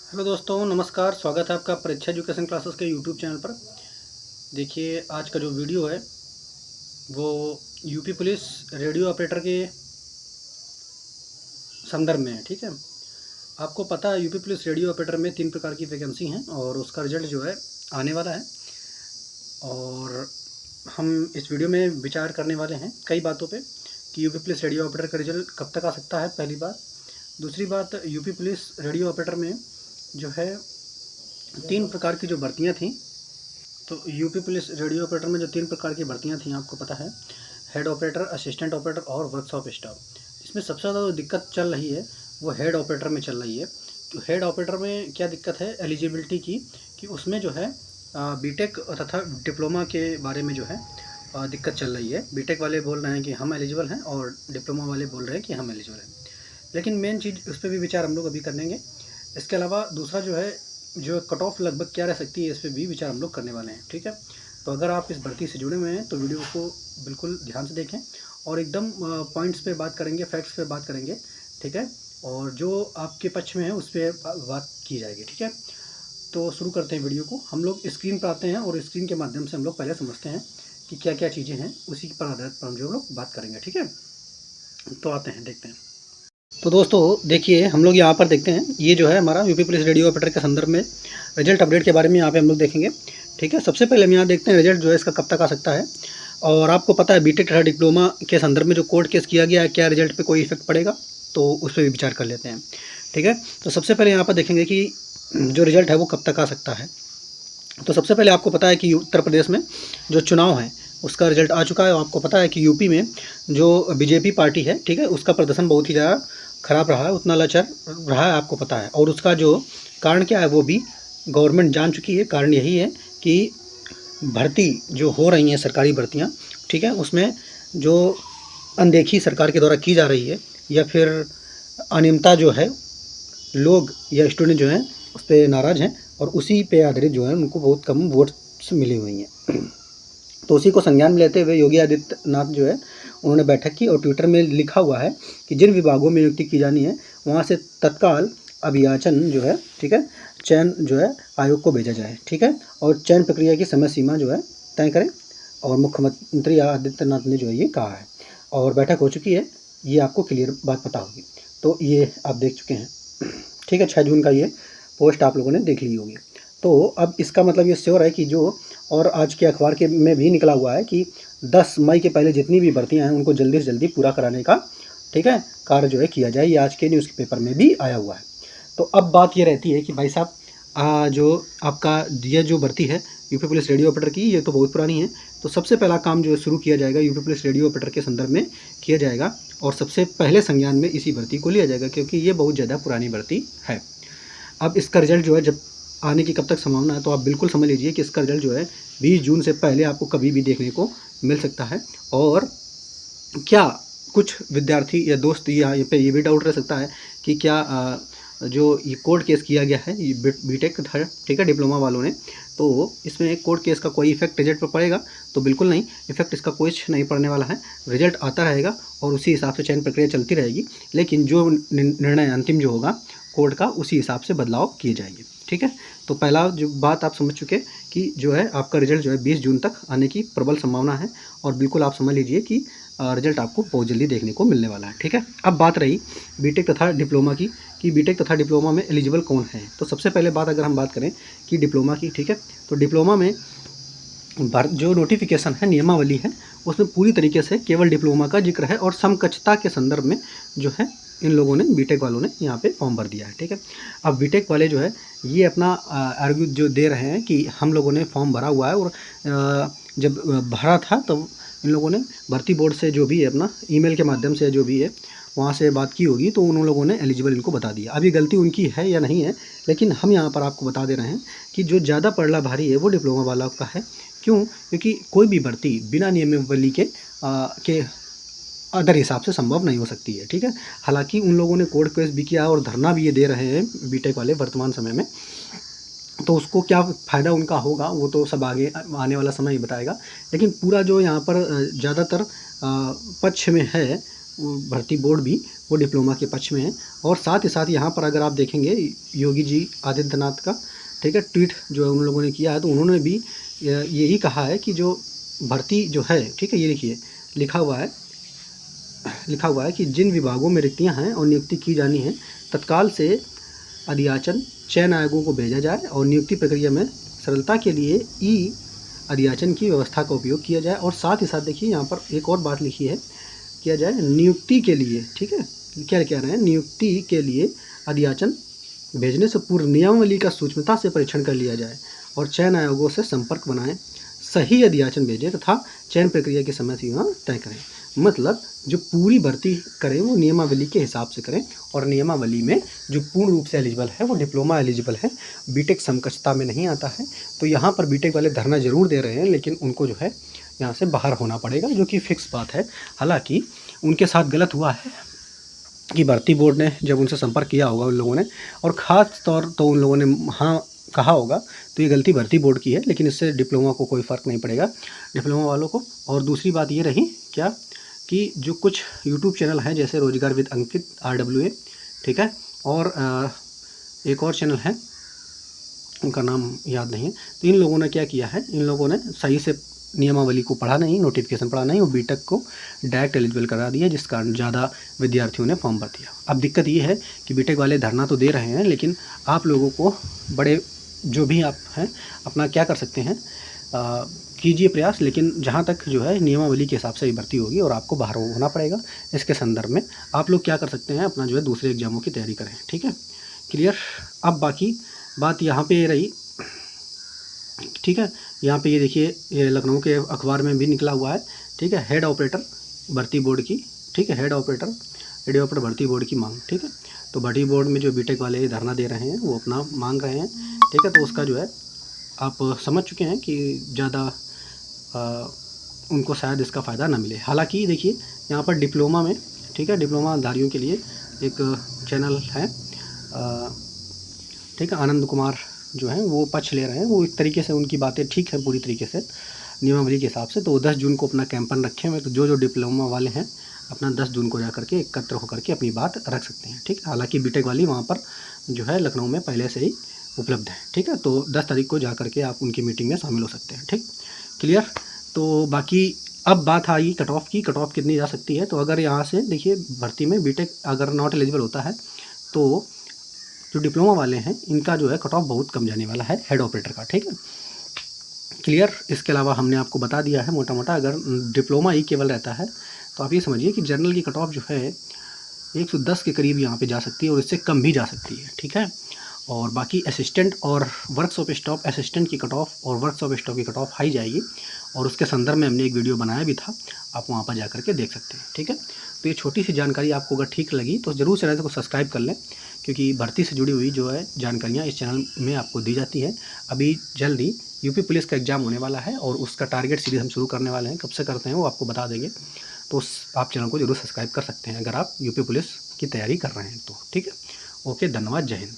Hello दोस्तों, नमस्कार। स्वागत है आपका परीक्षा एजुकेशन क्लासेस के यूट्यूब चैनल पर। देखिए, आज का जो वीडियो है वो यूपी पुलिस रेडियो ऑपरेटर के संदर्भ में है। ठीक है, आपको पता है यूपी पुलिस रेडियो ऑपरेटर में 3 प्रकार की वैकेंसी हैं और उसका रिजल्ट जो है आने वाला है। और हम इस वीडियो में विचार करने वाले हैं कई बातों पे कि यूपी पुलिस रेडियो ऑपरेटर का रिजल्ट कब तक आ सकता है, पहली बात। दूसरी बात, यूपी पुलिस रेडियो ऑपरेटर में जो है 3 प्रकार की जो भर्तियाँ थीं। तो यूपी पुलिस रेडियो ऑपरेटर में जो 3 प्रकार की भर्तियां थीं आपको पता है, हेड ऑपरेटर, असिस्टेंट ऑपरेटर और वर्कशॉप स्टाफ। इसमें सबसे ज़्यादा जो दिक्कत चल रही है वो हेड ऑपरेटर में चल रही है। तो हेड ऑपरेटर में क्या दिक्कत है एलिजिबिलिटी की, कि उसमें जो है बीटेक तथा डिप्लोमा के बारे में जो है दिक्कत चल रही है। बीटेक वाले बोल रहे हैं कि हम एलिजिबल हैं और डिप्लोमा वाले बोल रहे हैं कि हम एलिजिबल हैं। लेकिन मेन चीज़, उस पर भी विचार हम लोग अभी करेंगे। इसके अलावा दूसरा जो है, जो कट ऑफ लगभग क्या रह सकती है, इस पर भी विचार हम लोग करने वाले हैं। ठीक है, तो अगर आप इस भर्ती से जुड़े हुए हैं तो वीडियो को बिल्कुल ध्यान से देखें और एकदम पॉइंट्स पे बात करेंगे, फैक्ट्स पे बात करेंगे। ठीक है, और जो आपके पक्ष में है उस पर बात की जाएगी। ठीक है, तो शुरू करते हैं वीडियो को। हम लोग स्क्रीन पर आते हैं और स्क्रीन के माध्यम से हम लोग पहले समझते हैं कि क्या क्या चीज़ें हैं, उसी पर आधारित पर हम जो लोग बात करेंगे। ठीक है, तो आते हैं, देखते हैं। तो दोस्तों देखिए, हम लोग यहाँ पर देखते हैं, ये जो है हमारा यूपी पुलिस रेडियो ऑपरेटर के संदर्भ में रिजल्ट अपडेट के बारे में यहाँ पे हम लोग देखेंगे। ठीक है, सबसे पहले हम यहाँ देखते हैं रिजल्ट जो है इसका कब तक आ सकता है। और आपको पता है बीटेक तथा डिप्लोमा के संदर्भ में जो कोर्ट केस किया गया है, क्या रिजल्ट पे कोई इफेक्ट पड़ेगा, तो उस पर भी विचार कर लेते हैं। ठीक है, तो सबसे पहले यहाँ पर देखेंगे कि जो रिजल्ट है वो कब तक आ सकता है। तो सबसे पहले आपको पता है कि उत्तर प्रदेश में जो चुनाव है उसका रिजल्ट आ चुका है। आपको पता है कि यूपी में जो बीजेपी पार्टी है, ठीक है, उसका प्रदर्शन बहुत ही ज़्यादा खराब रहा है, उतना लचर रहा है, आपको पता है। और उसका जो कारण क्या है वो भी गवर्नमेंट जान चुकी है। कारण यही है कि भर्ती जो हो रही हैं, सरकारी भर्तियां, ठीक है, उसमें जो अनदेखी सरकार के द्वारा की जा रही है या फिर अनियमितता जो है, लोग या स्टूडेंट जो हैं उस पर नाराज़ हैं और उसी पे आधारित जो है उनको बहुत कम वोट्स मिली हुई हैं। तो उसी को संज्ञान में लेते हुए योगी आदित्यनाथ जो है उन्होंने बैठक की और ट्विटर में लिखा हुआ है कि जिन विभागों में नियुक्ति की जानी है वहाँ से तत्काल अभियाचन जो है, ठीक है, चयन जो है आयोग को भेजा जाए। ठीक है, और चयन प्रक्रिया की समय सीमा जो है तय करें। और मुख्यमंत्री आदित्यनाथ ने जो है ये कहा है और बैठक हो चुकी है, ये आपको क्लियर बात पता होगी। तो ये आप देख चुके हैं। ठीक है, 6 जून का ये पोस्ट आप लोगों ने देख ली होगी। तो अब इसका मतलब ये श्योर है कि जो, और आज के अखबार के में भी निकला हुआ है कि 10 मई के पहले जितनी भी भर्तियां हैं उनको जल्दी से जल्दी पूरा कराने का, ठीक है, कार्य जो है किया जाए। ये आज के न्यूज़ पेपर में भी आया हुआ है। तो अब बात ये रहती है कि भाई साहब, जो आपका ये जो भर्ती है यूपी पुलिस रेडियो ऑपरेटर की, ये तो बहुत पुरानी है। तो सबसे पहला काम जो शुरू किया जाएगा यूपी पुलिस रेडियो ऑपरेटर के संदर्भ में किया जाएगा और सबसे पहले संज्ञान में इसी भर्ती को लिया जाएगा, क्योंकि ये बहुत ज़्यादा पुरानी भर्ती है। अब इसका रिजल्ट जो है जब आने की कब तक संभावना है, तो आप बिल्कुल समझ लीजिए कि इसका रिजल्ट जो है 20 जून से पहले आपको कभी भी देखने को मिल सकता है। और क्या कुछ विद्यार्थी या दोस्त यहाँ पे ये भी डाउट रह सकता है कि क्या जो ये कोर्ट केस किया गया है, ये बीटेक था, ठीक है, डिप्लोमा वालों ने, तो इसमें कोर्ट केस का कोई इफेक्ट रिजल्ट पर पड़ेगा? तो बिल्कुल नहीं, इफेक्ट इसका कुछ नहीं पड़ने वाला है। रिजल्ट आता रहेगा और उसी हिसाब से चयन प्रक्रिया चलती रहेगी, लेकिन जो निर्णय अंतिम जो होगा कोर्ट का, उसी हिसाब से बदलाव किए जाएंगे। ठीक है, तो पहला जो बात आप समझ चुके कि जो है आपका रिजल्ट जो है 20 जून तक आने की प्रबल संभावना है और बिल्कुल आप समझ लीजिए कि रिजल्ट आपको बहुत जल्दी देखने को मिलने वाला है। ठीक है, अब बात रही बीटेक तथा डिप्लोमा की कि बीटेक तथा डिप्लोमा में एलिजिबल कौन है। तो सबसे पहले बात अगर हम बात करें कि डिप्लोमा की, ठीक है, तो डिप्लोमा में जो नोटिफिकेशन है, नियमावली है, उसमें पूरी तरीके से केवल डिप्लोमा का जिक्र है और समकक्षता के संदर्भ में जो है इन लोगों ने, बीटेक वालों ने यहाँ पे फॉर्म भर दिया है। ठीक है, अब बीटेक वाले जो है ये अपना आर्ग्यू जो दे रहे हैं कि हम लोगों ने फॉर्म भरा हुआ है और जब भरा था तब इन लोगों ने भर्ती बोर्ड से जो भी है अपना ईमेल के माध्यम से जो भी है वहाँ से बात की होगी, तो उन लोगों ने एलिजिबल इनको बता दिया। अभी गलती उनकी है या नहीं है, लेकिन हम यहाँ पर आपको बता दे रहे हैं कि जो ज़्यादा पड़ला भारी है वो डिप्लोमा वाला का है। क्यों? क्योंकि कोई भी भर्ती बिना नियमावली के अदर हिसाब से संभव नहीं हो सकती है। ठीक है, हालांकि उन लोगों ने कोर्ट केस भी किया और धरना भी ये दे रहे हैं बीटेक वाले वर्तमान समय में, तो उसको क्या फ़ायदा उनका होगा वो तो सब आगे आने वाला समय ही बताएगा। लेकिन पूरा जो यहाँ पर ज़्यादातर पक्ष में है भर्ती बोर्ड भी वो डिप्लोमा के पक्ष में है। और साथ ही साथ यहाँ पर अगर आप देखेंगे योगी जी आदित्यनाथ का, ठीक है, ट्वीट जो उन लोगों ने किया है, तो उन्होंने भी यही कहा है कि जो भर्ती जो है, ठीक है, ये देखिए लिखा हुआ है कि जिन विभागों में रिक्तियाँ हैं और नियुक्ति की जानी है, तत्काल से अधियाचन चयन आयोगों को भेजा जाए और नियुक्ति प्रक्रिया में सरलता के लिए ई अधियाचन की व्यवस्था का उपयोग किया जाए। और साथ ही साथ देखिए यहाँ पर एक और बात लिखी है, किया जाए नियुक्ति के लिए, ठीक है, क्या कह रहे हैं, नियुक्ति के लिए अधियाचन भेजने से पूर्व नियमावली का सूक्ष्मता से परीक्षण कर लिया जाए और चयन आयोगों से संपर्क बनाएं, सही अधियाचन भेजें तथा चयन प्रक्रिया की समय सीमा तय करें। मतलब जो पूरी भर्ती करें वो नियमावली के हिसाब से करें, और नियमावली में जो पूर्ण रूप से एलिजिबल है वो डिप्लोमा एलिजिबल है, बीटेक समकक्षता में नहीं आता है। तो यहाँ पर बीटेक वाले धरना जरूर दे रहे हैं, लेकिन उनको जो है यहाँ से बाहर होना पड़ेगा, जो कि फिक्स बात है। हालांकि उनके साथ गलत हुआ है कि भर्ती बोर्ड ने जब उनसे संपर्क किया होगा उन लोगों ने, और ख़ास तौर तो उन लोगों ने हाँ कहा होगा, तो ये गलती भर्ती बोर्ड की है, लेकिन इससे डिप्लोमा को कोई फ़र्क नहीं पड़ेगा, डिप्लोमा वालों को। और दूसरी बात ये रही क्या कि जो कुछ यूट्यूब चैनल हैं जैसे रोजगार विद अंकित RWA, ठीक है, और एक और चैनल है उनका नाम याद नहीं है, तो इन लोगों ने क्या किया है, इन लोगों ने सही से नियमावली को पढ़ा नहीं, नोटिफिकेशन पढ़ा नहीं, और बीटेक को डायरेक्ट एलिजिबल करा दिया, जिस कारण ज़्यादा विद्यार्थियों ने फॉर्म भर दिया। अब दिक्कत ये है कि बीटेक वाले धरना तो दे रहे हैं, लेकिन आप लोगों को बड़े जो भी आप हैं अपना क्या कर सकते हैं, कीजिए प्रयास, लेकिन जहाँ तक जो है नियमावली के हिसाब से ही भर्ती होगी और आपको बाहर होना पड़ेगा। इसके संदर्भ में आप लोग क्या कर सकते हैं, अपना जो है दूसरे एग्जामों की तैयारी करें, ठीक है, क्लियर। अब बाकी बात यहाँ पे रही, ठीक है, यहाँ पे ये देखिए ये लखनऊ के अखबार में भी निकला हुआ है, ठीक है, हेड ऑपरेटर भर्ती बोर्ड की, ठीक है, हेड ऑपरेटर भर्ती बोर्ड की मांग, ठीक है। तो भर्ती बोर्ड में जो बीटेक वाले धरना दे रहे हैं वो अपना मांग रहे हैं, ठीक है। तो उसका जो है आप समझ चुके हैं कि ज़्यादा उनको शायद इसका फ़ायदा ना मिले। हालांकि देखिए यहाँ पर डिप्लोमा में, ठीक है, डिप्लोमा धारियों के लिए एक चैनल है, ठीक है, आनंद कुमार जो है वो पक्ष ले रहे हैं, वो एक तरीके से उनकी बातें ठीक है पूरी तरीके से नियमावली के हिसाब से। तो 10 जून को अपना कैंपन रखे हुए, तो जो डिप्लोमा वाले हैं अपना 10 जून को जा करके एकत्र होकर के अपनी बात रख सकते हैं, ठीक है। हालांकि बीटेक वाली वहाँ पर जो है लखनऊ में पहले से ही उपलब्ध है, ठीक है। तो 10 तारीख को जा करके आप उनकी मीटिंग में शामिल हो सकते हैं, ठीक, क्लियर। तो बाकी अब बात आई कट ऑफ की, कट ऑफ कितनी जा सकती है। तो अगर यहाँ से देखिए भर्ती में बीटेक अगर नॉट एलिजिबल होता है तो जो डिप्लोमा वाले हैं इनका जो है कट ऑफ बहुत कम जाने वाला है हेड ऑपरेटर का, ठीक है, क्लियर। इसके अलावा हमने आपको बता दिया है मोटा मोटा, अगर डिप्लोमा ही केवल रहता है तो आप ये समझिए कि जनरल की कट ऑफ जो है 110 के करीब यहाँ पे जा सकती है, और इससे कम भी जा सकती है, ठीक है। और बाकी असिस्टेंट और वर्कशॉप स्टाफ असिस्टेंट की कट ऑफ और वर्कशॉप स्टाफ की कट ऑफ हाई जाएगी, और उसके संदर्भ में हमने एक वीडियो बनाया भी था, आप वहाँ पर जा करके देख सकते हैं, ठीक है। तो ये छोटी सी जानकारी आपको अगर ठीक लगी तो ज़रूर चैनल को सब्सक्राइब कर लें, क्योंकि भर्ती से जुड़ी हुई जो है जानकारियाँ इस चैनल में आपको दी जाती है। अभी जल्दी यूपी पुलिस का एग्ज़ाम होने वाला है और उसका टारगेट सीरीज़ हम शुरू करने वाले हैं, कब से करते हैं वो आपको बता देंगे। तो आप चैनल को जरूर सब्सक्राइब कर सकते हैं अगर आप यूपी पुलिस की तैयारी कर रहे हैं तो, ठीक है। ओके, धन्यवाद, जय हिंद।